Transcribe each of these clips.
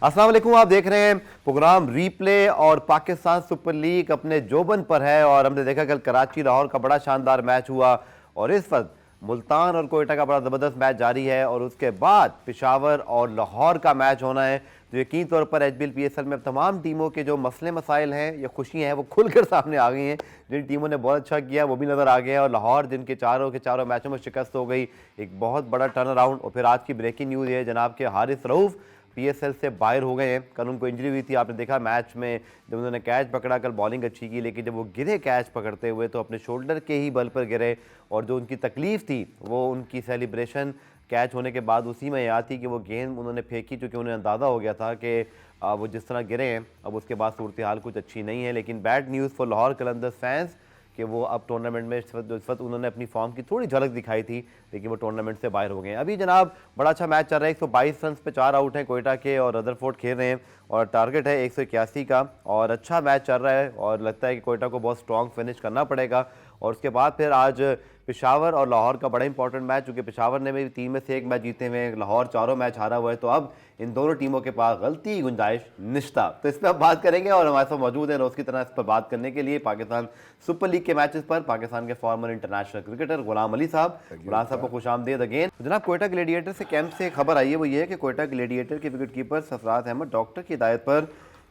अस्सलाम वालेकुम। आप देख रहे हैं प्रोग्राम रीप्ले और पाकिस्तान सुपर लीग अपने जोबन पर है और हमने देखा कल कराची लाहौर का बड़ा शानदार मैच हुआ और इस वक्त मुल्तान और कोयटा का बड़ा ज़बरदस्त मैच जारी है और उसके बाद पेशावर और लाहौर का मैच होना है। तो यकीन तौर पर एचबीएल पीएसएल में तमाम टीमों के जो मसले मसाइल हैं या खुशियां हैं वो खुलकर सामने आ गई हैं। जिन टीमों ने बहुत अच्छा किया वो भी नज़र आ गया है और लाहौर जिनके चारों के चारों मैचों में शिकस्त हो गई, एक बहुत बड़ा टर्न अराउंड। और फिर आज की ब्रेकिंग न्यूज़ है जनाब के हारिस रऊफ पीएसएल से बाहर हो गए हैं। कल उनको इंजरी हुई थी, आपने देखा मैच में जब उन्होंने कैच पकड़ा, कल बॉलिंग अच्छी की लेकिन जब वो गिरे कैच पकड़ते हुए तो अपने शोल्डर के ही बल पर गिरे और जो उनकी तकलीफ थी वो उनकी सेलिब्रेशन कैच होने के बाद उसी में याद थी कि वो गेंद उन्होंने फेंकी क्योंकि उन्हें अंदाज़ा हो गया था कि वो जिस तरह गिरे हैं अब उसके बाद सूरत हाल कुछ अच्छी नहीं है। लेकिन bad news for Lahore Qalandars fans कि वो अब टूर्नामेंट में इस वक्त उन्होंने अपनी फॉर्म की थोड़ी झलक दिखाई थी लेकिन वो टूर्नामेंट से बाहर हो गए हैं। अभी जनाब बड़ा अच्छा मैच चल रहा है, 122 रन पे 4 आउट हैं कोयटा के और रदरफोर्ड खेल रहे हैं और टारगेट है 181 का और अच्छा मैच चल रहा है और लगता है कि कोयटा को बहुत स्ट्रॉन्ग फिनिश करना पड़ेगा। और उसके बाद फिर आज पेशावर और लाहौर का बड़ा इंपॉर्टेंट मैच, क्योंकि पेशावर ने भी 3 में से 1 मैच जीते हुए हैं, लाहौर चारों मैच हारा हुआ है, तो अब इन दोनों टीमों के पास गलती की गुंजाइश निश्ता। तो इस पर आप बात करेंगे और हमारे साथ मौजूद है रोज़ की तरह इस पर बात करने के लिए पाकिस्तान सुपर लीग के मैचेस पर पाकिस्तान के farmer international cricketer Ghulam Ali साहब। गुलाम साहब को खुशामदीद अगेन। जनाब कोयटा ग्लेडिएटर से कैंप से खबर आई है, वो ये है कि कोयटा ग्लेडिएटर के wicket keeper Sarfaraz Ahmed doctor की हिदायत पर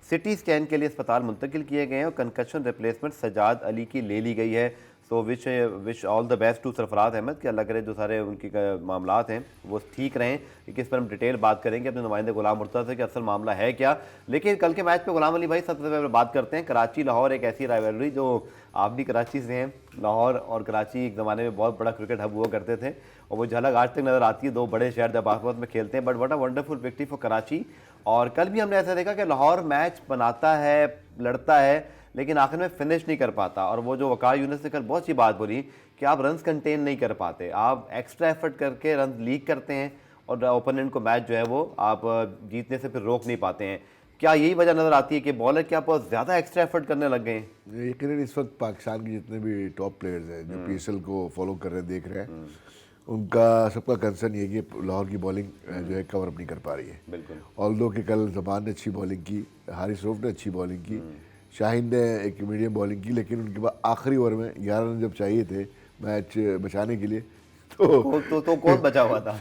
सिटी स्कैन के लिए अस्पताल मुंतकिल किए गए हैं और कंकशन रिप्लेसमेंट सजाद अली की ले ली गई है। So wish all the best to Sarfaraz Ahmed कि अल्लाह करे जो सारे उनके मामलात हैं वो ठीक रहें। क्योंकि इस पर हम डिटेल बात करेंगे अपने नुमाइंदे गुलाम मुर्तज़ा से कि असल मामला है क्या। लेकिन कल के मैच पे गुलाम अली भाई सबसे पहले बात करते हैं कराची लाहौर, एक ऐसी राइवलरी जो आप भी कराची से हैं। लाहौर और कराची एक ज़माने में बहुत बड़ा क्रिकेट हब हुआ करते थे और वो झलक आज तक नज़र आती है, दो बड़े शहर जब आपस में खेलते हैं। But what a wonderful victory for Karachi. और कल भी हमने ऐसा देखा कि लाहौर मैच बनाता है, लड़ता है, लेकिन आखिर में फिनिश नहीं कर पाता। और वो जो वकार यूनिस ने कल बहुत सी बात बोली कि आप रन्स कंटेन नहीं कर पाते, आप एक्स्ट्रा एफर्ट करके रन लीक करते हैं और ओपोनेंट को मैच जो है वो आप जीतने से फिर रोक नहीं पाते हैं। क्या यही वजह नज़र आती है कि बॉलर क्या बहुत ज़्यादा एक्स्ट्रा एफर्ट करने लग गए हैं? यकीनन इस वक्त पाकिस्तान के जितने भी टॉप प्लेयर्स हैं जो पीएसएल को फॉलो कर रहे हैं, देख रहे हैं, उनका सबका कंसर्न ये है कि लाहौर की बॉलिंग जो है कवर अप नहीं कर पा रही है। बिल्कुल। ऑल्दो कि कल जमान ने अच्छी बॉलिंग की, हारिस रऊफ ने अच्छी बॉलिंग की, शाहीन ने एक मीडियम बॉलिंग की, लेकिन उनके बाद आखिरी ओवर में 11 रन जब चाहिए थे मैच बचाने के लिए तो कौन बचा हुआ था?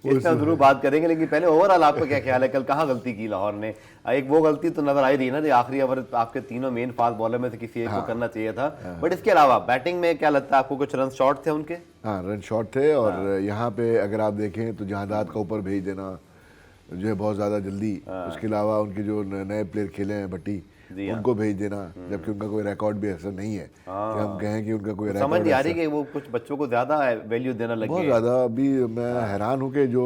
इसका जरूर बात करेंगे, लेकिन पहले ओवरऑल आपका क्या ख्याल है, कल कहाँ गलती की लाहौर ने? एक वो गलती तो नजर आई रही ना जो आखिरी ओवर आपके तीनों मेन फास्ट बॉलर में से किसी एक को करना चाहिए था। बट इसके अलावा बैटिंग में क्या लगता है आपको, कुछ रन शॉर्ट थे उनके? हाँ, रन शॉर्ट थे और यहाँ पे अगर आप देखें तो जहादात का ऊपर भेज देना जो है बहुत ज़्यादा जल्दी। उसके अलावा उनके जो नए प्लेयर खेले हैं भट्टी, उनको भेज देना, जबकि उनका कोई रिकॉर्ड भी ऐसा नहीं है कि हम कहें कि उनका कोई समझ नहीं आ रही कि वो कुछ बच्चों को ज़्यादा वैल्यू देना लगे। बहुत ज़्यादा। अभी मैं हैरान हूँ कि जो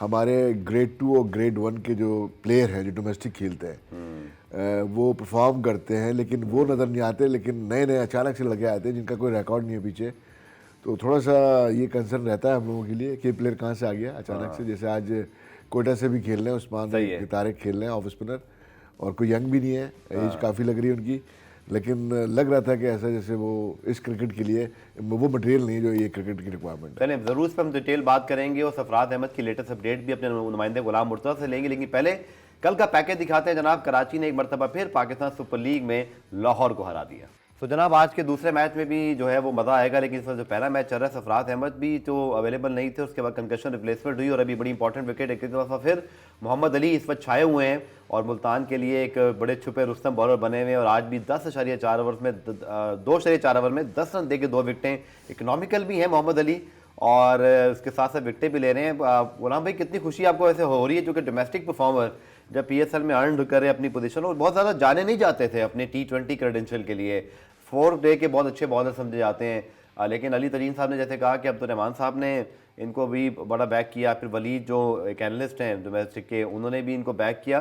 हमारे ग्रेड 2 और ग्रेड 1 के जो प्लेयर हैं जो डोमेस्टिक खेलते हैं वो परफॉर्म करते हैं लेकिन वो नज़र नहीं आते, लेकिन नए नए अचानक से लगे आते हैं जिनका कोई रिकॉर्ड नहीं है पीछे। तो थोड़ा सा ये कंसर्न रहता है हम लोगों के लिए कि प्लेयर कहाँ से आ गया अचानक से। जैसे आज कोयटा से भी खेल रहे हैं उस्मान तारिक, खेल रहे हैं ऑफ स्पिनर और कोई यंग भी नहीं है, एज काफ़ी लग रही है उनकी, लेकिन लग रहा था कि ऐसा जैसे वो इस क्रिकेट के लिए वो मटेरियल नहीं जो ये क्रिकेट की रिक्वायरमेंट है। चलें ज़रूर इस पर हम डिटेल बात करेंगे और सरफराज अहमद की लेटेस्ट अपडेट भी अपने नुमाइंदे गुलाम मुर्तज़ा से लेंगे। लेकिन पहले कल का पैकेज दिखाते हैं जनाब। कराची ने एक मरतबा फिर पाकिस्तान सुपर लीग में लाहौर को हरा दिया। तो जनाब आज के दूसरे मैच में भी जो है वो मज़ा आएगा, लेकिन इस वक्त जो पहला मैच चल रहा है सरफराज अहमद भी तो अवेलेबल नहीं थे, उसके बाद कंकशन रिप्लेसमेंट हुई और अभी बड़ी इंपॉर्टेंट विकेट एक दफ़ा फिर मोहम्मद अली इस वक्त छाए हुए हैं और मुल्तान के लिए एक बड़े छुपे रुस्तम बॉलर बने हुए हैं और आज भी 10.4 ओवर में 2.4 ओवर में 10 रन देके 2 विकटें। इकनॉमिकल भी हैं मोहम्मद अली और उसके साथ साथ विकटें भी ले रहे हैं। गुलाम भाई कितनी खुशी आपको ऐसे हो रही है क्योंकि डोमेस्टिक परफॉर्मर जब पीएसएल में अर्न करे अपनी पोजीशन और बहुत ज़्यादा जाने नहीं जाते थे अपने T20 क्रेडेंशियल के लिए, 4 डे के बहुत अच्छे बॉलर समझे जाते हैं। लेकिन अली तरीन साहब ने जैसे कहा कि अब्दुर्रहमान साहब ने इनको भी बड़ा बैक किया, फिर वलीद जो एक एनालिस्ट हैं डोमेस्टिक के उन्होंने भी इनको बैक किया।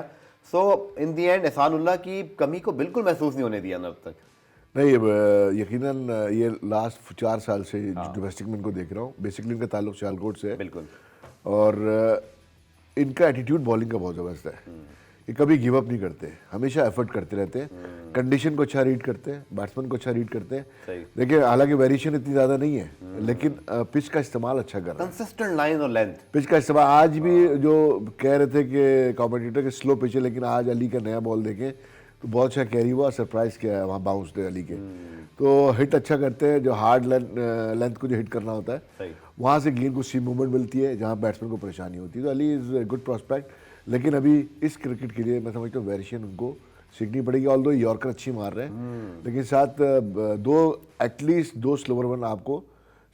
सो इन दी एंड एहसानुल्लाह की कमी को बिल्कुल महसूस नहीं होने दिया अब तक। नहीं, यकीनन ये लास्ट 4 साल से डोमेस्टिक में इनको देख रहा हूँ। बेसिकली इनका ताल्लुक सियालकोट से है। बिल्कुल। और इनका एटीट्यूड बॉलिंग का बहुत ज़बरदस्त है। कि कभी गिव अप नहीं करते, हमेशा एफर्ट करते रहते हैं, कंडीशन को अच्छा रीड करते हैं, बैट्समैन को अच्छा रीड करते सही। हैं। देखिए हालांकि वेरिएशन इतनी ज़्यादा नहीं है, लेकिन पिच का इस्तेमाल अच्छा कर रहे हैं। कंसिस्टेंट लाइन और लेंथ। पिच का इस्तेमाल आज भी जो कह रहे थे कि कमेंटेटर के स्लो पिच है, लेकिन आज अली का नया बॉल देखें तो बहुत अच्छा कैरी हुआ, सरप्राइज किया है वहाँ बाउंस थे अली के। तो हिट अच्छा करते हैं, जो हार्ड लेंथ को जो हिट करना होता है वहाँ से गेंद को सी मूवमेंट मिलती है जहाँ बैट्समैन को परेशानी होती है। तो अली इज़ गुड प्रॉस्पेक्ट, लेकिन अभी इस क्रिकेट के लिए मैं समझता हूँ वेरिएशन उनको सीखनी पड़ेगी। ऑल्दो यॉर्कर अच्छी मार रहे हैं, लेकिन साथ एटलीस्ट दो स्लोवर वन आपको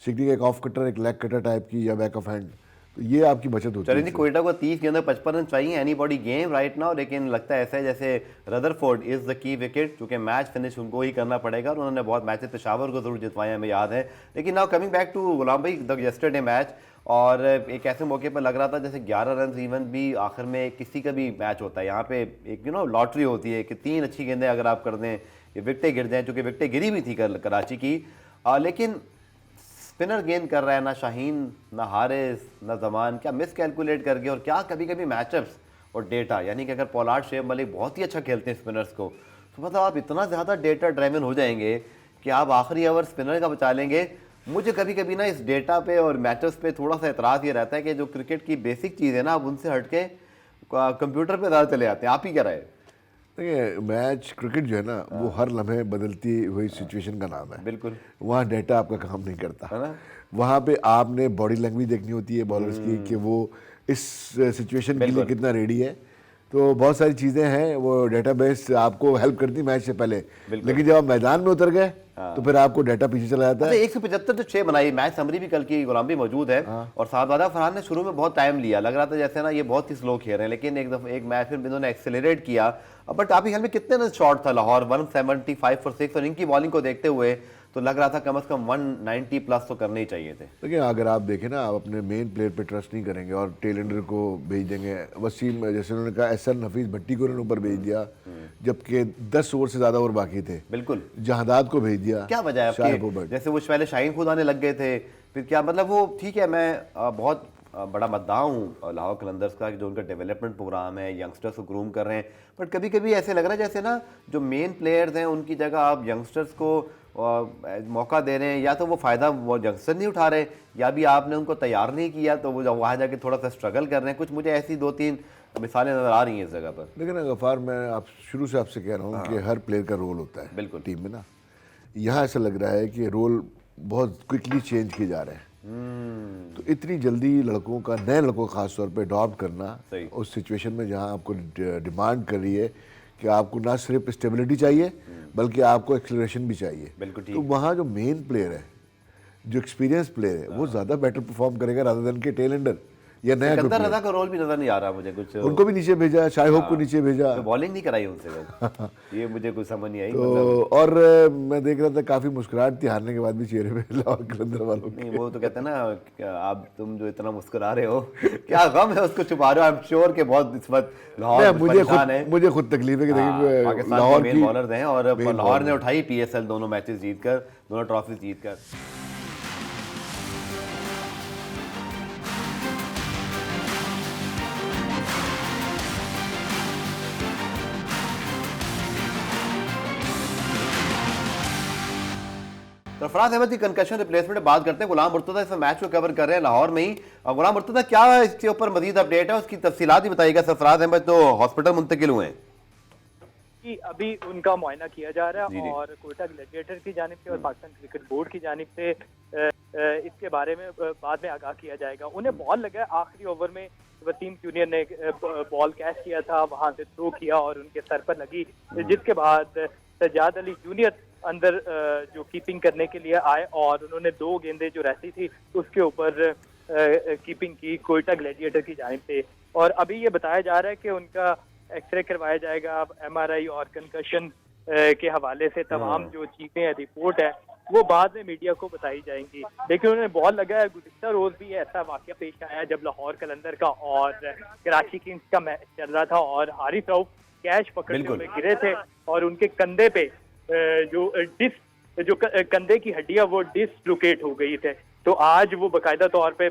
सीखनी है, एक ऑफ कटर, एक लेग कटर टाइप की या बैक ऑफ हैंड, तो ये आपकी बचत होती है। चलिए कोयटा को 30 के अंदर 55 रन चाहिए, एनीबॉडी गेम राइट नाउ, लेकिन लगता है ऐसा है जैसे Rutherford is the key wicket, क्योंकि मैच फिनिश उनको ही करना पड़ेगा और उन्होंने बहुत मैचेस पेशावर को जरूर जितवाए हमें याद है। लेकिन नाउ कमिंग बैक टू गुलाम भाई, द यस्टरडे मैच, और एक ऐसे मौके पर लग रहा था जैसे 11 रन इवन भी आखिर में किसी का भी मैच होता है, यहाँ पे एक लॉटरी होती है कि 3 अच्छी गेंदें अगर आप कर दें ये विकटें गिर जाएँ, चूँकि विकटें गिरी भी थी कराची की, लेकिन स्पिनर गेंद कर रहा है, ना शाहीन ना हारिस ना जमान, क्या मिस कैलकुलेट कर गए, और क्या कभी कभी मैचअप्स और डेटा, यानी कि अगर पोलार्ड शेब मलिक बहुत ही अच्छा खेलते हैं स्पिनर्स को, तो मतलब आप इतना ज़्यादा डेटा ड्राइवन हो जाएंगे कि आप आखिरी ओवर स्पिनर का बचा लेंगे। मुझे कभी कभी ना इस डेटा पे और मैचअप्स पे थोड़ा सा एतराज़ ये रहता है कि जो क्रिकेट की बेसिक चीज़ है ना, आप उनसे हट के कंप्यूटर पर ज़्यादा चले आते हैं। आप ही क्या राय? देखिए मैच क्रिकेट जो है ना वो हर लम्हे बदलती हुई सिचुएशन का नाम है। बिल्कुल। वहाँ डेटा आपका काम नहीं करता है ना? वहाँ पे आपने बॉडी लैंग्वेज देखनी होती है बॉलर्स की कि वो इस सिचुएशन के लिए कितना रेडी है। तो बहुत सारी चीज़ें हैं, वो डेटाबेस आपको हेल्प करती है मैच से पहले, लेकिन जब आप मैदान में उतर गए तो फिर आपको डेटा पीछे चला जाता है। 175 तो 6 बनाई, मैच समरी भी कल की गुलाम भी मौजूद है। और सादादा फरहान ने शुरू में बहुत टाइम लिया, लग रहा था जैसे ना ये बहुत ही स्लो खेल रहे हैं, लेकिन एक मैच फिर इन्होंने एक्सेलरेट किया। बट आप ही ख्याल में कितने रन शॉट था लाहौर? 175 फॉर 6, और इनकी बॉलिंग को देखते हुए तो लग रहा था कम से कम 190 प्लस तो करने ही चाहिए थे। देखिए अगर आप देखें ना, आप अपने मेन प्लेयर पे ट्रस्ट नहीं करेंगे और टेलेंडर को भेज देंगे, वसीम जैसे उन्होंने कहा एहसन हफीज भट्टी को उन्होंने ऊपर भेज दिया जबकि 10 ओवर से ज़्यादा ओवर बाकी थे। बिल्कुल। जहादाद को भेज दिया, क्या वजह है? जैसे वो पहले शाहीन खुद आने लग गए थे, फिर क्या मतलब वो ठीक है, मैं बहुत बड़ा मद्दाह हूँ लाहौर कलंदर्स का कि जो उनका डेवलपमेंट प्रोग्राम है, यंगस्टर्स को ग्रूम कर रहे हैं, बट कभी कभी ऐसे लग रहा है जैसे ना जो मेन प्लेयर्स हैं उनकी जगह आप यंगस्टर्स को मौका दे रहे हैं, या तो वो फ़ायदा वो यंगस्टर नहीं उठा रहे, या भी आपने उनको तैयार नहीं किया तो वो वहाँ जाके थोड़ा सा स्ट्रगल कर रहे हैं। कुछ मुझे ऐसी 2-3 मिसालें नज़र आ रही हैं इस जगह पर। लेकिन गफ़ार मैं आप शुरू से आपसे कह रहा हूँ कि हर प्लेयर का रोल होता है बिल्कुल टीम में ना, यहाँ ऐसा लग रहा है कि रोल बहुत क्विकली चेंज किए जा रहे हैं। तो इतनी जल्दी लड़कों का, नए लड़कों का खास तौर पे अडॉप्ट करना उस सिचुएशन में जहाँ आपको डिमांड कर रही है कि आपको ना सिर्फ स्टेबिलिटी चाहिए बल्कि आपको एक्सेलरेशन भी चाहिए, तो वहाँ जो मेन प्लेयर है, जो एक्सपीरियंस प्लेयर है, वो ज़्यादा बेटर परफॉर्म करेगा रादर देन के टेलेंडर या नया रजा का रोल भी नजर नहीं आ रहा मुझे कुछ। उनको भी नीचे भेजा, शाय होप को नीचे भेजा, तो बॉलिंग नहीं कराई उनसे ये मुझे कुछ समझ नहीं आई। तो और मैं देख रहा था काफी मुस्कुराहट थी हारने के बाद भी चेहरे पे लाहौर कलंदर वालों के। नहीं वो तो कहते हैं ना, आप तुम जो इतना मुस्कुरा रहे हो क्या गम है उसको छुपा रहे हो। आई एम श्योर के बहुत इस वक्त लाहौर मुझे खुद तकलीफ है कि देखिए पाकिस्तान के मेन बॉलर हैं और लाहौर ने उठाई PSL दोनों मैचेस जीतकर, दोनों ट्रॉफी जीतकर। सरफराज अहमद की कंकशन रिप्लेसमेंट बात करते हैं। गुलाम मुर्तजा इस मैच को कवर कर रहे हैं लाहौर में ही। और गुलाम मुर्तजा क्या इसके ऊपर मजीद अपडेट है, उसकी तफसीलात ही बताइएगा। सरफराज अहमद तो हॉस्पिटल मुंतकिल हुए हैं कि अभी उनका मुआयना किया जा रहा है और कोयटा ग्लैडिएटर की जानिब से और पाकिस्तान क्रिकेट बोर्ड की जानिब से इसके बारे में बाद में आगाह किया जाएगा। उन्हें बॉल लगा, आखिरी ओवर में वसीम जूनियर ने बॉल कैच किया था, वहां से थ्रो किया और उनके सर पर लगी, जिसके बाद सज्जाद अली जूनियर अंदर जो कीपिंग करने के लिए आए और उन्होंने 2 गेंदें जो रहती थी उसके ऊपर कीपिंग की कोयटा ग्लैडिएटर की जानिब से। और अभी ये बताया जा रहा है कि उनका एक्सरे करवाया जाएगा, MRI और कंकशन के हवाले से तमाम जो चीजें रिपोर्ट है वो बाद में मीडिया को बताई जाएंगी। लेकिन उन्होंने बॉल लगाया। गुज़िश्ता रोज भी ऐसा वाकया पेश आया जब लाहौर कलंदर का और कराची किंग्स का मैच चल रहा था और हारिस रऊफ कैच पकड़ते हुए गिरे थे और उनके कंधे पे जो कंधे की हड्डियां वो डिसलोकेट हो गई थे। तो आज वो बाकायदा तौर पे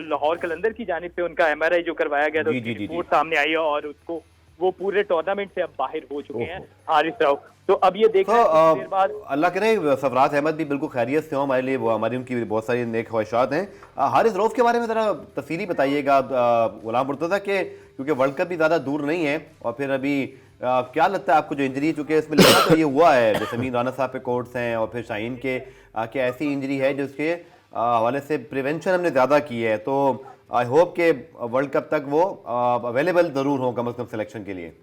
लाहौर कलंदर की जानिब से उनका MRI जो करवाया गया था उसकी रिपोर्ट सामने आई है और उसको वो पूरे टूर्नामेंट से अब बाहर हो चुके हैं हारिस राव। तो अब ये देखना है तो कुछ देर बाद। अल्लाह करे सरफराज अहमद भी बिल्कुल खैरियत से हो, हमारे लिए वो हमारी उनकी भी बहुत सारी नेक ख्वाहिशात हैं। हारिस रऊफ के बारे में ज़रा तफसीली बताइएगा गुलाम मुर्तज़ा के, क्योंकि वर्ल्ड कप भी ज़्यादा दूर नहीं है और फिर अभी क्या लगता है आपको जो इंजरी, चूंकि इसमें लिखा तो ये हुआ है जसमीन राना साहब पे कोर्ट्स हैं और फिर शाहीन के क्या ऐसी इंजरी है जिसके हवाले से प्रिवेंशन हमने ज़्यादा की है, तो आई होप के वर्ल्ड कप तक वो अवेलेबल ज़रूर हो कम अज़ कम सिलेक्शन के लिए।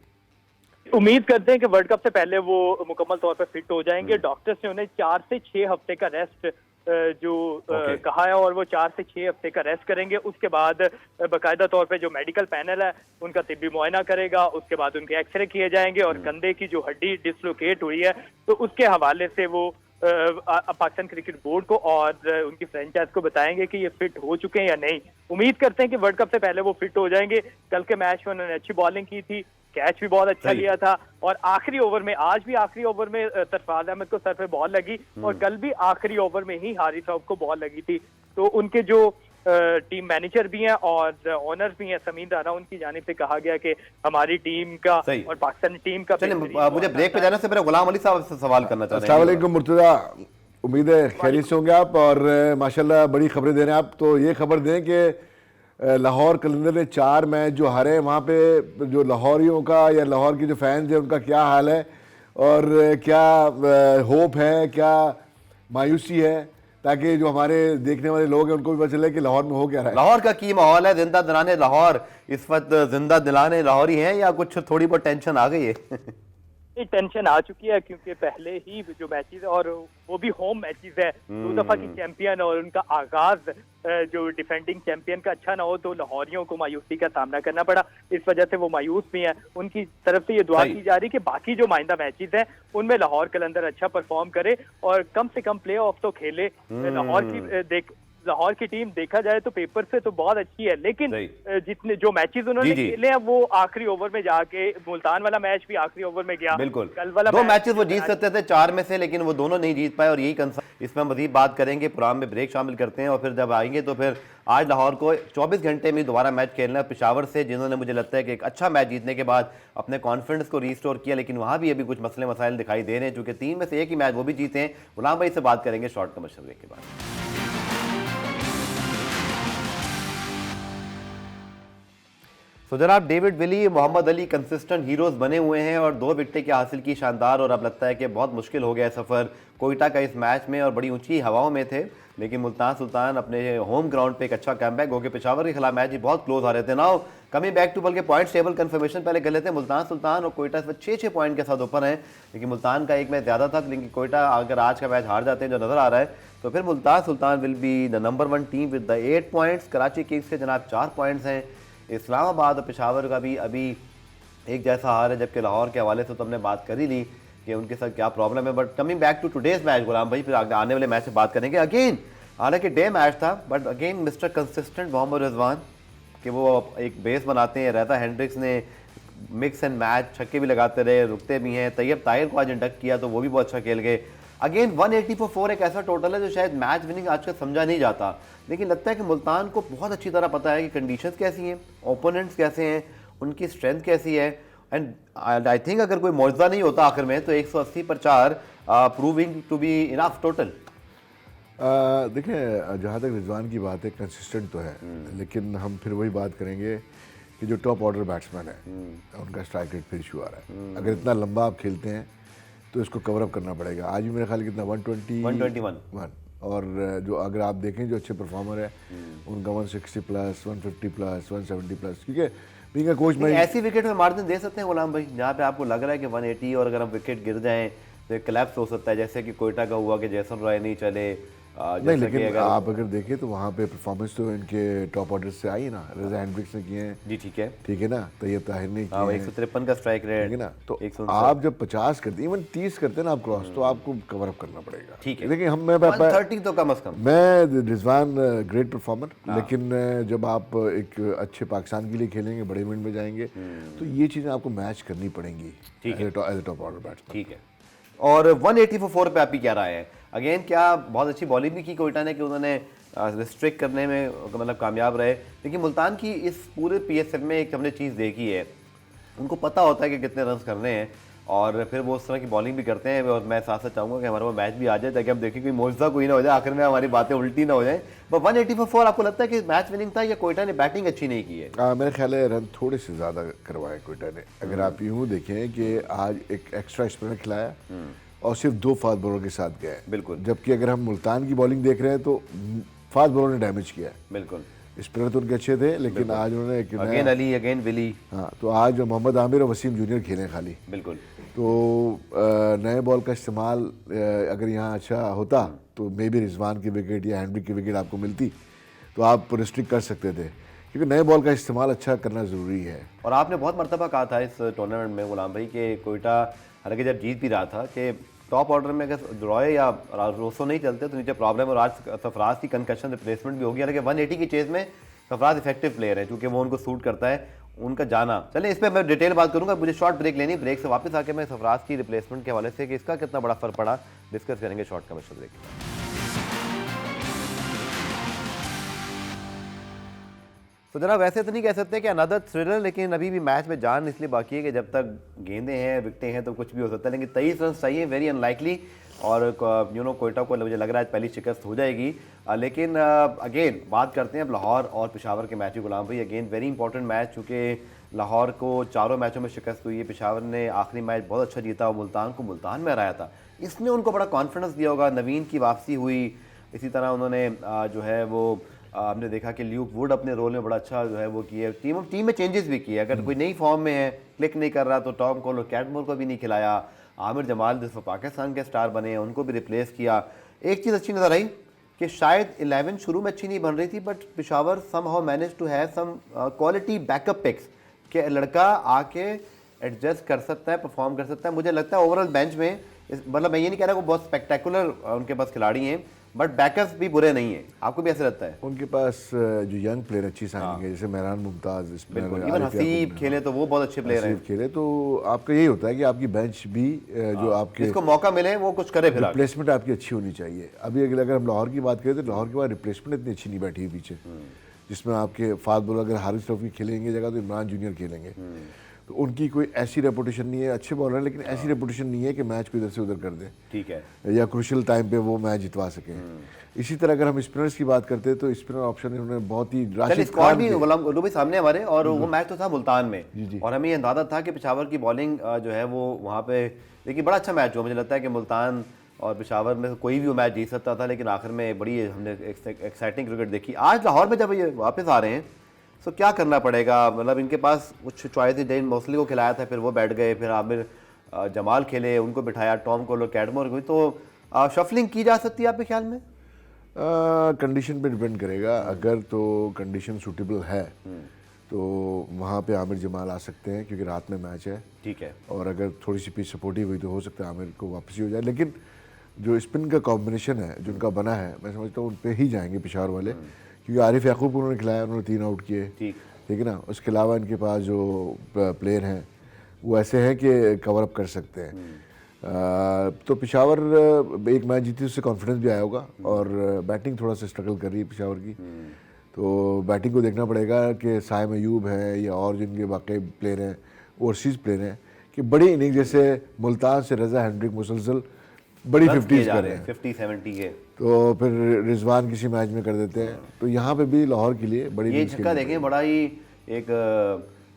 उम्मीद करते हैं कि वर्ल्ड कप से पहले वो मुकम्मल तौर पर फिट हो जाएंगे। डॉक्टर्स ने उन्हें 4 से 6 हफ्ते का रेस्ट कहा है और वो 4 से 6 हफ्ते का रेस्ट करेंगे। उसके बाद बाकायदा तौर पे जो मेडिकल पैनल है उनका तिब्बी मुआयना करेगा, उसके बाद उनके एक्सरे किए जाएंगे और कंधे की जो हड्डी डिसलोकेट हुई है तो उसके हवाले से वो पाकिस्तान क्रिकेट बोर्ड को और उनकी फ्रेंचाइज को बताएंगे कि ये फिट हो चुके हैं या नहीं। उम्मीद करते हैं कि वर्ल्ड कप से पहले वो फिट हो जाएंगे। कल के मैच में उन्होंने अच्छी बॉलिंग की थी, कैच भी बहुत अच्छा लिया था और आखिरी ओवर में, आज भी आखिरी ओवर में सरफराज अहमद को सर पे बॉल लगी और कल भी आखिरी ओवर में ही हारिस राव को बॉल लगी थी। तो उनके जो टीम मैनेजर भी हैं और ओनर्स भी हैं समीन राना, उनकी जानिब से कहा गया कि हमारी टीम का और पाकिस्तानी टीम का। चलिए मुझे ब्रेक पे जाने से पहले गुलाम अली साहब से सवाल करना चाहते हैं। अस्सलाम वालेकुम मुर्तज़ा, उम्मीद है खैरियत से होंगे आप और माशाल्लाह बड़ी खबरें दे रहे हैं आप। तो ये खबर दें कि लाहौर कलंदर ने 4 मैच जो हारे, वहाँ पे जो लाहौरियों का या लाहौर के जो फैंस हैं उनका क्या हाल है और क्या होप है, क्या मायूसी है, ताकि जो हमारे देखने वाले लोग हैं उनको भी पता चले कि लाहौर में हो क्या रहा है। लाहौर का की माहौल है, जिंदा दिलाने लाहौर इस वक्त जिंदा दिलाने लाहौरी हैं या कुछ थोड़ी बहुत टेंशन आ गई है? टेंशन आ चुकी है क्योंकि पहले ही जो मैचेस है और वो भी होम मैचेस है, 2 दफा की चैंपियन और उनका आगाज जो डिफेंडिंग चैंपियन का अच्छा ना हो तो लाहौरियों को मायूसी का सामना करना पड़ा। इस वजह से वो मायूस भी हैं। उनकी तरफ से ये दुआ की जा रही कि बाकी जो माइंदा मैचेस हैं उनमें लाहौर कलंदर अच्छा परफॉर्म करे और कम से कम प्ले ऑफ तो खेले। लाहौर की टीम देखा जाए तो पेपर से तो बहुत अच्छी है, लेकिन जितने जो मैचेस उन्होंने खेले हैं वो आखिरी ओवर में जाके, मुल्तान वाला मैच भी आखिरी ओवर में गया। बिल्कुल, कल वाला 2 मैचेस वो जीत सकते थे 4 में से, लेकिन वो दोनों नहीं जीत पाए और यही कंसर्न। इसमें मजीद बात करेंगे, प्रोग्राम में ब्रेक शामिल करते हैं और फिर जब आएंगे तो फिर आज लाहौर को 24 घंटे में दोबारा मैच खेलना है पेशावर से, जिन्होंने मुझे लगता है कि एक अच्छा मैच जीतने के बाद अपने कॉन्फिडेंस को रिस्टोर किया, लेकिन वहाँ भी अभी कुछ मसले मसाइल दिखाई दे रहे हैं, चूंकि 3 में से 1 ही मैच वो भी जीते हैं। गुलाम भाई से बात करेंगे शॉर्ट कमर्शियल ब्रेक के बाद। तो जनाब David Willey, Mohammad Ali consistent heroes बने हुए हैं और 2 विकेटें हासिल की शानदार, और अब लगता है कि बहुत मुश्किल हो गया सफ़र कोयटा का इस मैच में, और बड़ी ऊंची हवाओं में थे, लेकिन मुल्तान सुल्तान अपने होम ग्राउंड पे एक अच्छा कमबैक हो के पेशावर के खिलाफ मैच ही बहुत क्लोज आ रहे थे। नाउ कमिंग बैक टू, बल्कि पॉइंट टेबल कंफर्मेशन पहले कर लेते हैं। मुल्तान सुल्तान और कोयटा इस वक्त 6-6 पॉइंट के साथ ऊपर हैं, लेकिन मुल्तान का एक मैच ज़्यादा था, लेकिन कोयटा अगर आज का मैच हार जाते हैं जो नज़र आ रहा है तो फिर Multan Sultan will be the number 1 team with the 8 points. Karachi Kings के जनाब 4 पॉइंट्स हैं। इस्लामाबाद और पेशावर का भी अभी एक जैसा हाल है, जबकि लाहौर के हवाले से तो हमने बात कर ही ली कि उनके साथ क्या प्रॉब्लम है। But coming back to today's match Ghulam भाई, फिर आने वाले मैच से बात करेंगे। अगेन हालांकि डे मैच था, but again mister consistent Mohammad Rizwan कि वो एक बेस बनाते हैं। रेजा हेंड्रिक्स ने मिक्स एंड मैच छक्के भी लगाते रहे, रुकते भी हैं। तैयब ताहिर को आज इंडक्ट किया तो वो भी बहुत अच्छा खेल गए। अगेन 180 for 4 एक ऐसा टोटल है जो शायद मैच विनिंग आज का समझा नहीं जाता, लेकिन लगता है कि मुल्तान को बहुत अच्छी तरह पता है कि कंडीशंस कैसी हैं, ओपोनेंट्स कैसे हैं, उनकी स्ट्रेंथ कैसी है। एंड आई थिंक अगर कोई मौजूदा नहीं होता आखिर में तो 180 पर 4 proving to be enough total. देखिए, जहाँ तक रिजवान की बात है, कंसिस्टेंट तो है, लेकिन हम फिर वही बात करेंगे कि जो टॉप ऑर्डर बैट्समैन है उनका स्ट्राइक रेट फिर इशू आ रहा है। अगर इतना लंबा आप खेलते हैं तो इसको कवर अप करना पड़ेगा। आज भी मेरे ख्याल कितना 121, और जो अगर आप देखें जो अच्छे परफॉर्मर है उनका 160 प्लस, 150 प्लस, 170 प्लस, क्योंकि बीइंग अ कोच में ऐसी विकेट में मार्जिन दे सकते हैं गुलाम भाई जहाँ पे आपको लग रहा है कि 180 और अगर हम विकेट गिर जाएं तो एक कोलैप्स हो सकता है, जैसे कि कोयटा का हुआ कि जैसन रॉय नहीं चले। नहीं, लेकिन आप अगर देखें तो वहाँ पे परफॉर्मेंस तो इनके टॉप ऑर्डर से आई ना। रेजा हेंड्रिक्स ने किए हैं जी, ठीक है ना। तैयब ताहिर ने किए 153 का स्ट्राइक रेट, ठीक है ना। तो आप जब 50 करते हैं, इवन 30 करते हैं ना आप क्रॉस, तो आपको कवर अप करना पड़ेगा। ठीक है, देखिए 130 तो कम से कम। मैं रिजवान ग्रेट परफॉर्मर, लेकिन जब आप एक अच्छे पाकिस्तान के लिए खेलेंगे, बड़े इवेंट में जाएंगे, तो ये चीज़ें आपको मैच करनी पड़ेंगी as a top order batsman. ठीक है, और 180 for 4 पे आप ही क्या राय है? अगेन क्या बहुत अच्छी बॉलिंग भी की कोयटा ने कि उन्होंने रिस्ट्रिक्ट करने में मतलब कामयाब रहे, लेकिन मुल्तान की इस पूरे PSL में एक हमने चीज़ देखी है उनको पता होता है कि कितने रन करने हैं और फिर वो उस तरह की बॉलिंग भी करते हैं। और मैं साथ साथ चाहूँगा कि हमारा वो मैच भी आ जाए ताकि हम देखें कोई मौजूदा कोई ना हो जाए, आखिर में हमारी बातें उल्टी ना हो जाए। बट 180 for 4 आपको लगता है कि मैच विनिंग था या कोयटा ने बैटिंग अच्छी नहीं की है? मेरे ख्याल है रन थोड़े से ज़्यादा करवाए कोयटा ने। अगर आप यूँ देखें कि आज एक एक्स्ट्रा स्पिनर खिलाया और सिर्फ 2 फास्ट बॉलर के साथ गए, बिल्कुल। जबकि अगर हम मुल्तान की बॉलिंग देख रहे हैं तो फास्ट बॉलर ने डैमेज किया है। बिल्कुल। स्पिनर तो उनके अच्छे थे, लेकिन आज उन्होंने एक अगेन अली, अगेन विली। हाँ, तो आज मोहम्मद आमिर और वसीम जूनियर खेले खाली। बिल्कुल। तो नए बॉल का इस्तेमाल अगर यहाँ अच्छा होता तो मे बी रिजवान की विकेट या हैंड्रिक की विकेट आपको मिलती तो आप रिस्ट्रिक्ट कर सकते थे, क्योंकि नए बॉल का इस्तेमाल अच्छा करना ज़रूरी है। और आपने बहुत मरतबा कहा था इस टूर्नामेंट में गुलाम भाई कि कोयटा हालांकि जब जीत भी रहा था कि टॉप ऑर्डर में अगर रॉय या रोसो नहीं चलते तो नीचे प्रॉब्लम। और आज सरफराज की कंकशन रिप्लेसमेंट भी होगी, हालांकि 180 की चेज में सरफराज इफेक्टिव प्लेयर है क्योंकि वो उनको सूट करता है उनका जाना। चलिए इस पर मैं डिटेल बात करूंगा, मुझे शॉर्ट ब्रेक लेनी, ब्रेक से वापस आके मैं सरफराज की रिप्लेसमेंट के हवाले से कि इसका कितना बड़ा फर्क पड़ा डिस्कस करेंगे शॉर्ट कमर्शियल ब्रेक। तो जनाब वैसे तो नहीं कह सकते कि अनदर थ्रिलर, लेकिन अभी भी मैच में जान इसलिए बाकी है कि जब तक गेंदें हैं विकटें हैं तो कुछ भी हो सकता है, लेकिन 23 रन चाहिए, वेरी अनलाइकली। और कोयटा को मुझे लग रहा है पहली शिकस्त हो जाएगी। लेकिन अगेन बात करते हैं अब लाहौर और पेशावर के मैच की गुलाम भाई। अगेन वेरी इंपॉर्टेंट मैच, चूँकि लाहौर को 4 मैचों में शिकस्त हुई है, पेशावर ने आखिरी मैच बहुत अच्छा जीता और मुल्तान को मुल्तान में हराया था। इसने उनको बड़ा कॉन्फिडेंस दिया होगा। नवीन की वापसी हुई, इसी तरह उन्होंने जो है वो हमने देखा कि ल्यूक वुड अपने रोल में बड़ा अच्छा जो है वो किए। टीम में चेंजेस भी किए, अगर कोई नई फॉर्म में है क्लिक नहीं कर रहा तो टॉम कोल और कैटमोर को भी नहीं खिलाया। आमिर जमाल जिस पाकिस्तान के स्टार बने हैं उनको भी रिप्लेस किया। एक चीज़ अच्छी नज़र आई कि शायद 11 शुरू में अच्छी नहीं बन रही थी, but Peshawar somehow manage to have some quality backup picks कि लड़का आके एडजस्ट कर सकता है, परफॉर्म कर सकता है। मुझे लगता है ओवरऑल बेंच में मतलब मैं ये नहीं कह रहा कि बहुत स्पेक्टेकुलर उनके पास खिलाड़ी हैं, बट बैकअप्स भी बुरे नहीं है। आपको भी ऐसे लगता है? उनके पास जो यंग प्लेयर अच्छी साइनिंग है, जैसे मेहरान मुमताज, इवन हसीब खेले तो वो बहुत अच्छे प्लेयर हैं। खेले तो आपका यही होता है कि आपकी बेंच भी जो आपके जिसको मौका मिले वो कुछ करे। फिर रिप्लेसमेंट आपकी अच्छी होनी चाहिए। अभी अगर हम लाहौर की बात करें तो लाहौर के बाद रिप्लेसमेंट इतनी अच्छी नहीं बैठी है पीछे, जिसमें आपके फास्ट बॉलर अगर हारिस रफी खेलेंगे जगह तो इमरान जूनियर खेलेंगे, तो उनकी कोई ऐसी रेपुटेशन नहीं है। अच्छे बॉलर हैं लेकिन ऐसी रेपुटेशन नहीं है कि मैच को इधर से उधर कर दे, ठीक है, या क्रूशियल टाइम पे वो मैच जितवा सके। इसी तरह अगर हम स्पिनर्स की बात करते हैं तो स्पिनर ऑप्शन इन्होंने बहुत ही राशिद खान भी गुलाम सामने हमारे, और वो मैच तो था मुल्तान में और हमें ये अंदाजा था कि पेशावर की बॉलिंग जो है वो वहाँ पे देखिए बड़ा अच्छा मैच हुआ। मुझे लगता है कि मुल्तान और पेशावर में कोई भी वो मैच जीत सकता था, लेकिन आखिर में बड़ी हमने एक्साइटिंग क्रिकेट देखी। आज लाहौर में जब ये वापस आ रहे हैं तो क्या करना पड़ेगा? मतलब इनके पास कुछ चॉइस थी, डेन मोस्ली को खिलाया था, फिर वो बैठ गए, फिर आमिर जमाल खेले, उनको बिठाया, टॉम कोल और कैटमोर को। तो शफलिंग की जा सकती है आपके ख्याल में? कंडीशन पे डिपेंड करेगा। अगर तो कंडीशन सूटेबल है तो वहाँ पे आमिर जमाल आ सकते हैं क्योंकि रात में मैच है, ठीक है। और अगर थोड़ी सी पिच सपोर्टिव हुई तो हो सकता है आमिर को वापसी हो जाए। लेकिन जो स्पिन का कॉम्बिनेशन है जो उनका बना है, मैं समझता हूँ उन पे ही जाएंगे पेशावर वाले, क्योंकि आरिफ याकूब को उन्होंने खिलाया, उन्होंने 3 आउट किए, ठीक है ना। उसके अलावा इनके पास जो प्लेयर हैं वो ऐसे हैं कि कवर अप कर सकते हैं। तो पेशावर एक मैच जीती उससे कॉन्फिडेंस भी आया होगा, और बैटिंग थोड़ा सा स्ट्रगल कर रही है पेशावर की। तो बैटिंग को देखना पड़ेगा कि साइम अयूब है या और जिनके बाकी प्लेयर हैं, ओवरसीज प्लेयर हैं, कि बड़ी इनिंग जैसे मुल्तान से रजा हेंड्रिक मुसलसल बड़ी 50s कर रहे हैं, 50-70 के, तो फिर रिजवान किसी मैच में कर देते हैं। तो यहाँ पे भी लाहौर के लिए बड़ी ये छक्का देखें, बड़ा ही एक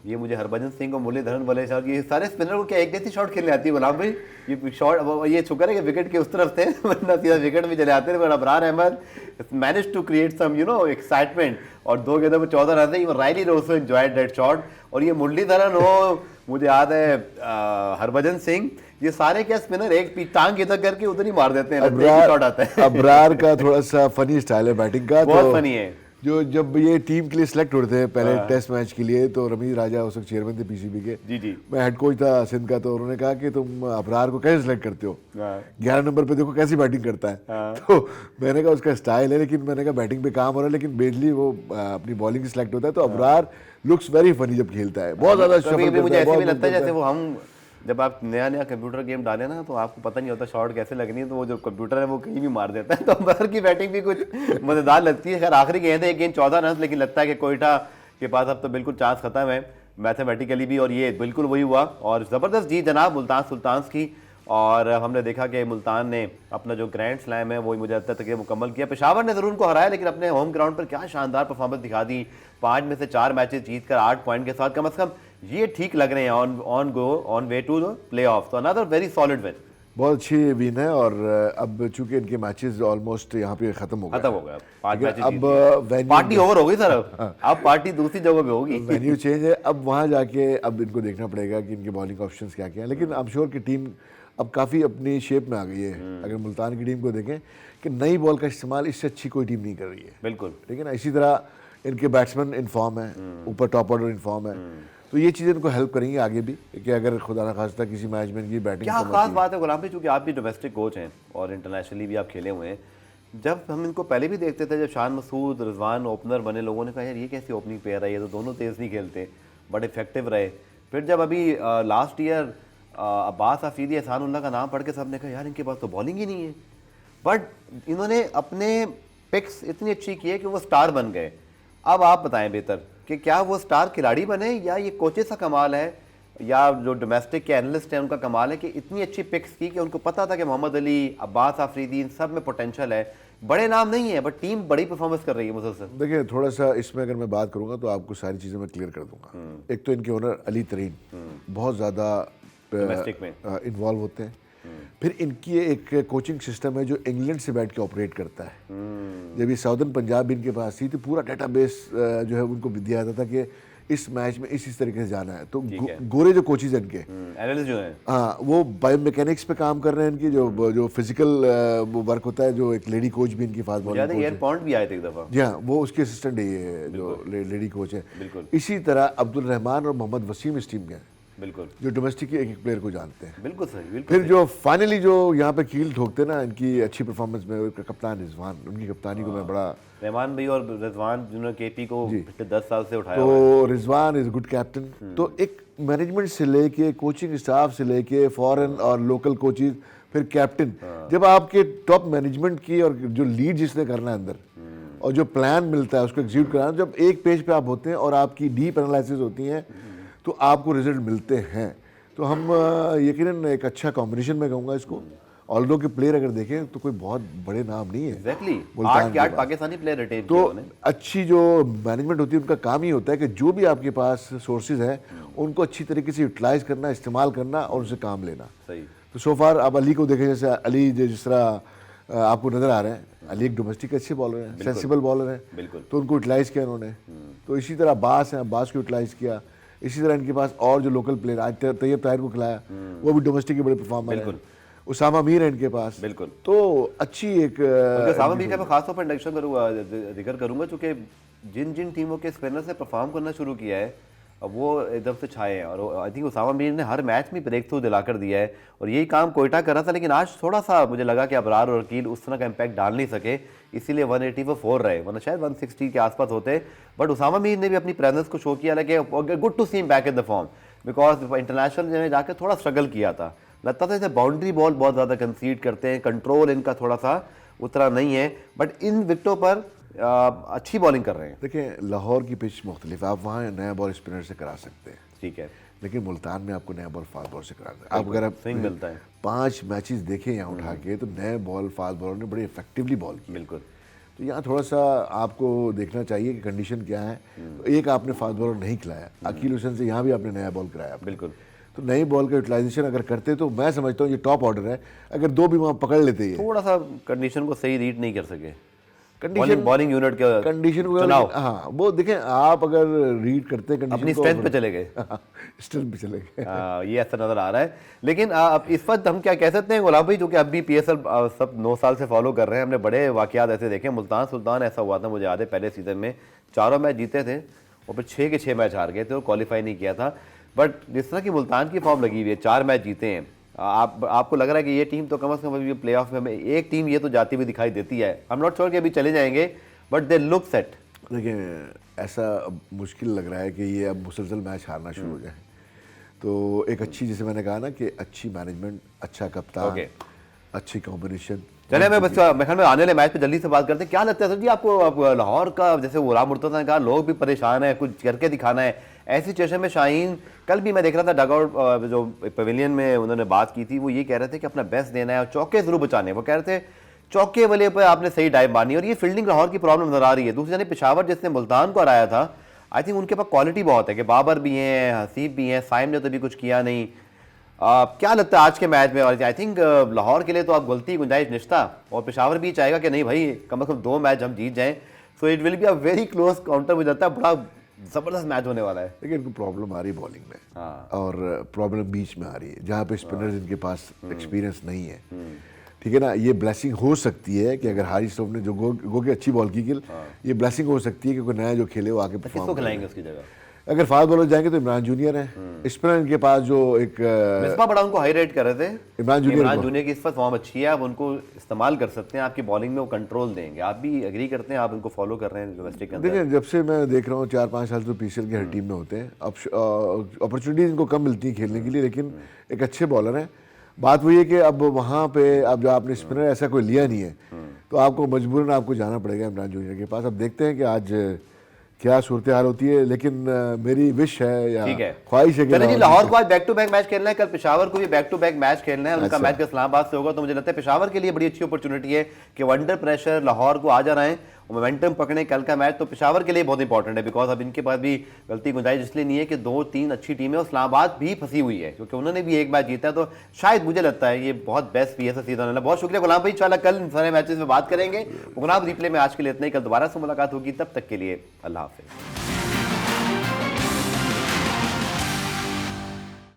ये मुझे हरभजन सिंह और मुरलीधरन वाले शॉट, ये सारे स्पिनर को क्या एक जैसी शॉट खेलने आती है गुलाम भाई? ये शॉट ये शुक्र है कि विकेट के उस तरफ थे वरना सीधा विकेट में चले आते थे। But Abrar Ahmed manage to create some excitement, और 2 गेंदों में 14 रन थे। Rilee Rossouw enjoyed that shot. और ये मुरलीधरन हो, मुझे याद है हरभजन सिंह, ये सारे क्या स्पिनर एक टांग इधर करके उधर ही मार देते हैं। शॉट आता है। अबरार का थोड़ा सा फनी स्टाइल है बैटिंग का, बहुत फनी है। जो जब ये टीम के लिए सिलेक्ट होते हैं पहले टेस्ट मैच के लिए, तो रमीज राजा उस वक्त चेयरमैन थे पीसीबी के, जी मैं हेड कोच था सिंध का, तो उन्होंने कहा कि तुम अबरार को कैसे सिलेक्ट करते हो, 11 नंबर पे देखो कैसी बैटिंग करता है। तो मैंने कहा उसका स्टाइल है, लेकिन मैंने कहा बैटिंग पे काम हो रहा है, लेकिन बेजली वो अपनी बॉलिंग सिलेक्ट होता है। तो अबरार लुक्स वेरी फनी जब खेलता है, बहुत ज्यादा मुझे ऐसे भी लगता है जैसे वो हम जब आप नया कंप्यूटर गेम डालें ना तो आपको पता नहीं होता शॉट कैसे लगनी है, तो वो जो कंप्यूटर है वो कहीं भी मार देता है। तो अबरार की बैटिंग भी कुछ मजेदार लगती है। खैर आखिरी गेंद है, एक गेंद 14 रन, लेकिन लगता है कि कोयटा के पास अब तो बिल्कुल चांस खत्म है। मैथमेटिकली भी, और ये बिल्कुल वही हुआ। और ज़बरदस्त जीत जनाब मुल्तान सुल्तान्स की, और हमने देखा कि मुल्तान ने अपना जो ग्रैंड स्लैम है वो मुझे अब तक ये मुकम्मल किया। पेशावर ने ज़रूर उनको हराया, लेकिन अपने होम ग्राउंड पर क्या शानदार परफॉर्मेंस दिखा दी। 5 में से 4 मैचेस जीत कर 8 पॉइंट के साथ कम से कम ये ठीक लग रहे हैं on way to the play off. तो अनदर वेरी सॉलिड विन। बहुत अच्छी विन है। और अब चूंकि इनके मैचेस ऑलमोस्ट यहाँ पे खत्म हो गए, 5 ठीक है, मैचेस अब venue पार्टी ओवर हो गई सर। अब पार्टी दूसरी जगह पे होगी। वेन्यू चेंज है। अब वहाँ जाके अब इनको देखना पड़ेगा कि इनके बॉलिंग ऑप्शंस क्या क्या हैं। लेकिन आई एम श्योर कि टीम अब काफ़ी अपनी शेप में आ गई है। अगर मुल्तान की टीम को देखें कि नई बॉल का इस्तेमाल इससे अच्छी कोई टीम नहीं कर रही है, बिल्कुल, ठीक है ना। इसी तरह इनके बैट्समैन इन फॉर्म है, ऊपर टॉप ऑर्डर इन फॉर्म है। तो ये चीज़ें इनको हेल्प करेंगी आगे भी, कि अगर खुदा ना खास्ता किसी मैच में इनकी बैटिंग क्या खास बात है गुलाम भाई, चूंकि आप भी डोमेस्टिक कोच हैं और इंटरनेशनली भी आप खेले हुए हैं। जब हम इनको पहले भी देखते थे, जब शान मसूद रिजवान ओपनर बने, लोगों ने कहा यार ये कैसी ओपनिंग पेयर है, ये तो दोनों तेज़ नहीं खेलते, बड़े इफेक्टिव रहे। फिर जब अभी लास्ट ईयर अब्बास आफरीदी एहसानुल्लाह का नाम पढ़ के सबने कहा यार इनके पास तो बॉलिंग ही नहीं है, बट इन्होंने अपने पिक्स इतनी अच्छी की है कि वो स्टार बन गए। अब आप बताएं बेहतर कि क्या वो स्टार खिलाड़ी बने, या ये कोचेस का कमाल है, या जो डोमेस्टिक के एनालिस्ट हैं उनका कमाल है कि इतनी अच्छी पिक्स की कि उनको पता था कि मोहम्मद अली, अब्बास आफरीदी, इन सब में पोटेंशियल है। बड़े नाम नहीं है बट टीम बड़ी परफॉर्मेंस कर रही है मुसलसल। देखिए, थोड़ा सा इसमें अगर मैं बात करूंगा तो आपको सारी चीज़ें मैं क्लियर कर दूंगा। एक तो इनके ओनर अली तरीन बहुत ज़्यादा डोमेस्टिक में इन्वॉल्व होते हैं। फिर इनकी एक कोचिंग सिस्टम है जो इंग्लैंड से बैठ के ऑपरेट करता है। जब ये साउदर्न पंजाब इनके पास थी तो पूरा डेटाबेस जो है उनको दिया जाता था कि इस मैच में इस तरीके से जाना है। तो गोरे जो कोचेज हैं इनके, एनालिस्ट जो हैं, हाँ, वो बायोमैकेनिक्स पे काम कर रहे हैं। इनकी जो फिजिकल वर्क होता है, जो एक लेडी कोच भी इनकी फास्ट बॉलिंग एयर पॉइंट भी आए थे एक दफ़ा। जी हाँ, वो उसके असिस्टेंट है, ये जो लेडी कोच है। बिल्कुल। इसी तरह अब्दुल रहमान और मोहम्मद वसीम इस टीम के हैं, बिल्कुल, जो डोमेस्टिक के एक एक प्लेयर को जानते हैं। बिल्कुल सही, बिल्कुल। फिर जो फाइनली जो यहाँ पे कील ठोकते ना इनकी अच्छी परफॉर्मेंस में, कप्तान रिजवान, उनकी कप्तानी को मैं बड़ा, रहमान भाई और रिजवान जिन्होंने केपी को पिछले 10 साल से उठाया हुआ है। तो रिजवान इज गुड कैप्टन। तो एक मैनेजमेंट से लेके कोचिंग स्टाफ से लेके फॉरेन और लोकल कोचेज, फिर कैप्टन, जब आपके टॉप मैनेजमेंट की और जो लीड जिसने करना है अंदर और जो प्लान मिलता है उसको एग्जीक्यूट कराना, जब एक पेज पे आप होते हैं और आपकी डीप एनालिसिस होती है तो आपको रिजल्ट मिलते हैं। तो हम यकीनन एक अच्छा कॉम्बिनेशन में कहूँगा इसको। ऑल्डो के प्लेयर अगर देखें तो कोई बहुत बड़े नाम नहीं है। एग्जैक्टली, मुल्तान 8 के 8 पाकिस्तानी प्लेयर रिटेन तो किए उन्होंने। अच्छी जो मैनेजमेंट होती है उनका काम ही होता है कि जो भी आपके पास सोर्सेज हैं उनको अच्छी तरीके से यूटिलाइज करना, इस्तेमाल करना और उनसे काम लेना। सही। तो सो फार आप अली को देखें, जैसे अली जिस तरह आपको नज़र आ रहे हैं, अली एक डोमेस्टिक अच्छे बॉलर हैं, सेंसिबल बॉलर हैं, बिल्कुल। तो उनको यूटिलाइज किया उन्होंने। तो इसी तरह अब्बास हैं, अब्बास को यूटिलाइज किया। इसी तरह इनके पास और जो लोकल प्लेयर, आज तैयब ताहिर को खिलाया, वो भी डोमेस्टिक के बड़े परफॉर्मर हैं। उसामा मीर है इनके पास। बिल्कुल। तो अच्छी एक उसामा मीर का मैं खासतौर पर इंडक्शन करूँगा, जिक्र करूँगा, चूँकि जिन जिन टीमों के स्पिनर्स ने परफॉर्म करना शुरू किया है अब वो एकदम से छाए हैं। और आई थिंक उसामा मीर ने हर मैच में ब्रेक थ्रू दिलाकर दिया है, और यही काम कोयटा कर रहा था। लेकिन आज थोड़ा सा मुझे लगा कि अबरार और अकील उस तरह का इम्पैक्ट डाल नहीं सके, इसीलिए 180 पर 4 रहे, वरना शायद 160 के आसपास होते। बट उसामा मीर ने भी अपनी प्रेजेंस को शो किया, लगे good to see back in the form, because international में जाकर थोड़ा स्ट्रगल किया था। लगता था जैसे बाउंड्री बॉल बहुत ज़्यादा कंसीड करते हैं, कंट्रोल इनका थोड़ा सा उतना नहीं है, बट इन विकेटों पर अच्छी बॉलिंग कर रहे हैं। देखिए, लाहौर की पिच मुख्तलिफ, आप वहाँ नया बॉल स्पिनर से करा सकते हैं, ठीक है, लेकिन मुल्तान में आपको नया बॉल फास्ट बॉल से करा सकते हैं। आप अगर स्विंग मिलता है। 5 मैचेस देखें यहाँ उठा के, तो नए बॉल फास्ट बॉलर ने बड़े इफेक्टिवली बॉल किया। बिल्कुल। तो यहाँ थोड़ा सा आपको देखना चाहिए कि कंडीशन क्या है। तो एक आपने फास्ट बॉलर नहीं खिलाया, अकील हुसैन से यहाँ भी आपने नया बॉल कराया। बिल्कुल। तो नई बॉल का यूटिलाइजेशन अगर करते तो मैं समझता हूँ ये टॉप ऑर्डर है। अगर 2 भी वहाँ पकड़ लेते हैं, थोड़ा सा कंडीशन को सही रीड नहीं कर सके, कंडीशन बॉलिंग यूनिट का कंडीशन चुनाव। हाँ, वो देखें, आप अगर रीड करते हैं अपनी स्ट्रेंथ पे चले गए, स्ट्रेंथ पे चले गए। ये ऐसा नजर आ रहा है। लेकिन अब इस वक्त हम क्या कह सकते हैं गुलाम भाई, जो कि अब भी PSL सब 9 साल से फॉलो कर रहे हैं, हमने बड़े वाकयात ऐसे देखे। मुल्तान सुल्तान ऐसा हुआ था, मुझे याद है पहले सीजन में 4 मैच जीते थे और फिर 6 के 6 मैच हार गए थे और क्वालिफाई नहीं किया था। बट जिस तरह की मुल्तान की फॉर्म लगी हुई है, 4 मैच जीते हैं, आपको लग रहा है कि ये टीम तो कम से कम अभी प्ले ऑफ में हमें एक टीम ये तो जाती हुई दिखाई देती है। आई एम नॉट श्योर कि अभी चले जाएंगे, बट दे लुक सेट। देखिए, ऐसा मुश्किल लग रहा है कि ये अब मुसलसल मैच हारना शुरू हो जाए। तो एक अच्छी, जैसे मैंने कहा ना कि अच्छी मैनेजमेंट, अच्छा कप्तान, अच्छी कॉम्बिनेशन, चले मैं बस मैं ख्याल में आने वाले मैच पे जल्दी से बात करते हैं। क्या लगता है सर जी आपको, अब लाहौर का जैसे गुलाम मुर्तज़ा ने कहा लोग भी परेशान है, कुछ करके दिखाना है, ऐसी सिचुएशन में शाहीन, कल भी मैं देख रहा था डगआउट जो पवेलियन में उन्होंने बात की थी, वो ये कह रहे थे कि अपना बेस्ट देना है और चौके जरूर बचाने। वो कह रहे थे चौके वाले पर आपने सही डाइव मारनी, और ये फील्डिंग लाहौर की प्रॉब्लम नजर आ रही है। दूसरी जानी पेशावर जिसने मुल्तान को हराया था, आई थिंक उनके पास क्वालिटी बहुत है कि बाबर भी हैं, हसीब भी हैं, साइम ने तो भी कुछ किया नहीं। क्या लगता है आज के मैच में? और आई थिंक लाहौर के लिए तो आप गलती गुंजाइश निश्ता, और पेशावर भी चाहेगा कि नहीं भाई कम से कम 2 मैच हम जीत जाएं। So it will be a very close counter, मुझे लगता है बड़ा जबरदस्त मैच होने वाला है। लेकिन इनको प्रॉब्लम आ रही है बॉलिंग में, हाँ। और प्रॉब्लम बीच में आ रही है जहाँ पे स्पिनर्स इनके पास एक्सपीरियंस नहीं है। ठीक है ना, ये ब्लेसिंग हो सकती है कि अगर हारिस रऊफ ने जो गो की अच्छी बॉल की गिल, ये ब्लेसिंग हो सकती है कि कोई नया जो खेले वो आके किसको परफॉर्म खिलाएंगे उसकी जगह? अगर फास्ट बॉलर जाएंगे तो इमरान जूनियर है। स्पिनर इनके पास जो एक मिसबा बड़ा उनको हाई रेट कर रहे थे, इमरान जूनियर की इस पर फॉर्म अच्छी है, आप उनको इस्तेमाल कर सकते हैं, आपकी बॉलिंग में वो कंट्रोल देंगे। आप भी एग्री करते हैं, आप उनको फॉलो कर रहे हैं डोमेस्टिक के अंदर? देखिए, जब से मैं देख रहा हूँ 4-5 साल तो पीसीएल की हर टीम में होते हैं, अब अपॉर्चुनिटीज इनको कम मिलती है खेलने के लिए, लेकिन एक अच्छे बॉलर हैं। बात वही है कि अब वहाँ पे अब जो आपने स्पिनर ऐसा कोई लिया नहीं है, तो आपको मजबूरन आपको जाना पड़ेगा इमरान जूनियर के पास। अब देखते हैं कि आज क्या सूरत हाल होती है, लेकिन मेरी विश है या ख्वाहिश है कि चलिए जी, लाहौर को आज बैक टू बैक मैच खेलना है, कल पेशावर को भी बैक टू बैक मैच खेलना है। उनका मैच इस्लामाबाद से होगा, तो मुझे लगता है पेशावर के लिए बड़ी अच्छी अपॉर्चुनिटी है कि वो अंडर प्रेशर लाहौर को आ जा रहे हैं, मोमेंटम पकड़े कल का मैच। तो पेशावर के लिए बहुत इंपॉर्टेंट है, बिकॉज अब इनके पास भी गलती गुंजाइश इसलिए नहीं है कि 2-3 अच्छी टीमें, और इस्लामाबाद भी फंसी हुई है क्योंकि उन्होंने भी एक मैच जीता है। तो शायद मुझे लगता है ये बहुत बेस्ट पीएसएल सीजन होने। बहुत शुक्रिया गुलाम भाई, इंशाल्लाह कल सारे मैचेस में बात करेंगे। गुलाम रिप्ले में आज के लिए इतना ही, कल दोबारा से मुलाकात होगी, तब तक के लिए अल्लाह हाफिज़।